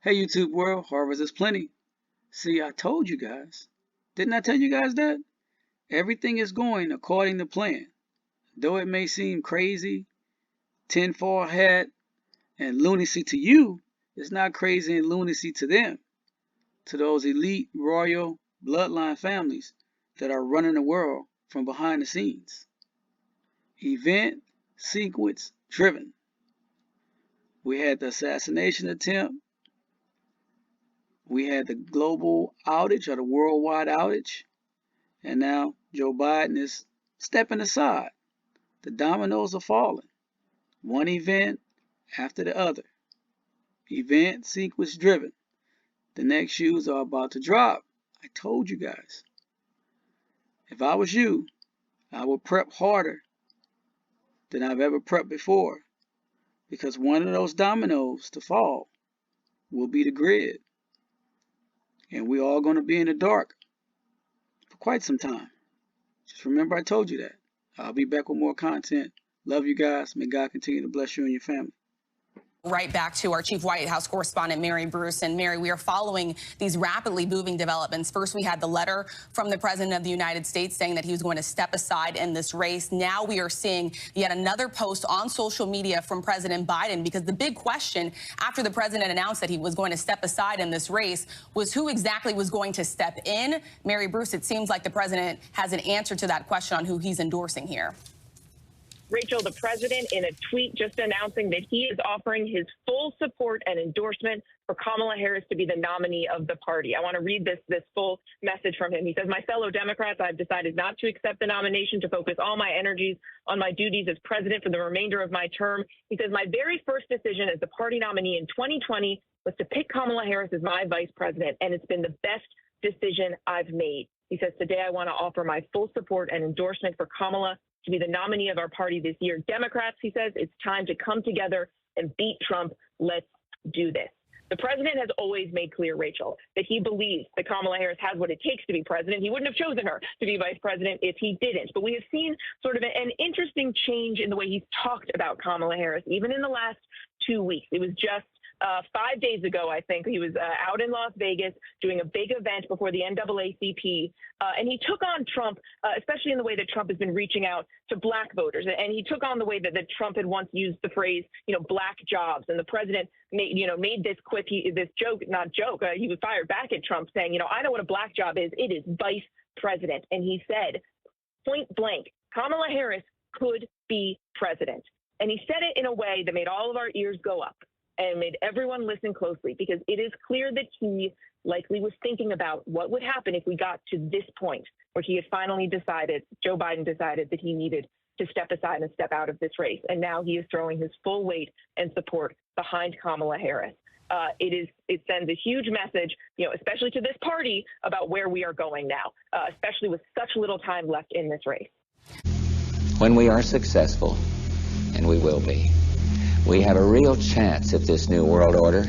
Hey YouTube world, harvest is plenty. See, I told you guys. Didn't I tell you guys that? Everything is going according to plan. Though it may seem crazy, tinfoil hat, and lunacy to you, it's not crazy and lunacy to them. To those elite royal bloodline families that are running the world from behind the scenes. Event sequence driven. We had the assassination attempt. We had the global outage or the worldwide outage. And now Joe Biden is stepping aside. The dominoes are falling. One event after the other. Event sequence driven. The next shoes are about to drop. I told you guys. If I was you, I would prep harder than I've ever prepped before. Because one of those dominoes to fall will be the grid. And we're all going to be in the dark for quite some time. Just remember I told you that. I'll be back with more content. Love you guys. May God continue to bless you and your family. Right back to our chief White House correspondent, Mary Bruce. And Mary, we are following these rapidly moving developments. First, we had the letter from the president of the United States saying that he was going to step aside in this race. Now we are seeing yet another post on social media from President Biden, because the big question after the president announced that he was going to step aside in this race was who exactly was going to step in. Mary Bruce, it seems like the president has an answer to that question on who he's endorsing here. Rachel, the president, in a tweet just announcing that he is offering his full support and endorsement for Kamala Harris to be the nominee of the party. I want to read this full message from him. He says, "My fellow Democrats, I've decided not to accept the nomination, to focus all my energies on my duties as president for the remainder of my term." He says, "My very first decision as the party nominee in 2020 was to pick Kamala Harris as my vice president, and it's been the best decision I've made." He says, "Today I want to offer my full support and endorsement for Kamala to be the nominee of our party this year. Democrats," he says, "it's time to come together and beat Trump. Let's do this." The president has always made clear, Rachel, that he believes that Kamala Harris has what it takes to be president. He wouldn't have chosen her to be vice president if he didn't. But we have seen sort of an interesting change in the way he's talked about Kamala Harris, even in the last 2 weeks. It was just 5 days ago, I think, he was out in Las Vegas doing a big event before the NAACP, and he took on Trump, especially in the way that Trump has been reaching out to black voters. And he took on the way that Trump had once used the phrase, black jobs. And the president made this quip, this joke, not joke. He was fired back at Trump saying, "I know what a black job is. It is vice president." And he said, point blank, Kamala Harris could be president. And he said it in a way that made all of our ears go up and made everyone listen closely, because it is clear that he likely was thinking about what would happen if we got to this point where he had finally decided, Joe Biden decided, that he needed to step aside and step out of this race. And now he is throwing his full weight and support behind Kamala Harris. It sends a huge message, especially to this party, about where we are going now, especially with such little time left in this race. When we are successful, and we will be, we have a real chance at this new world order.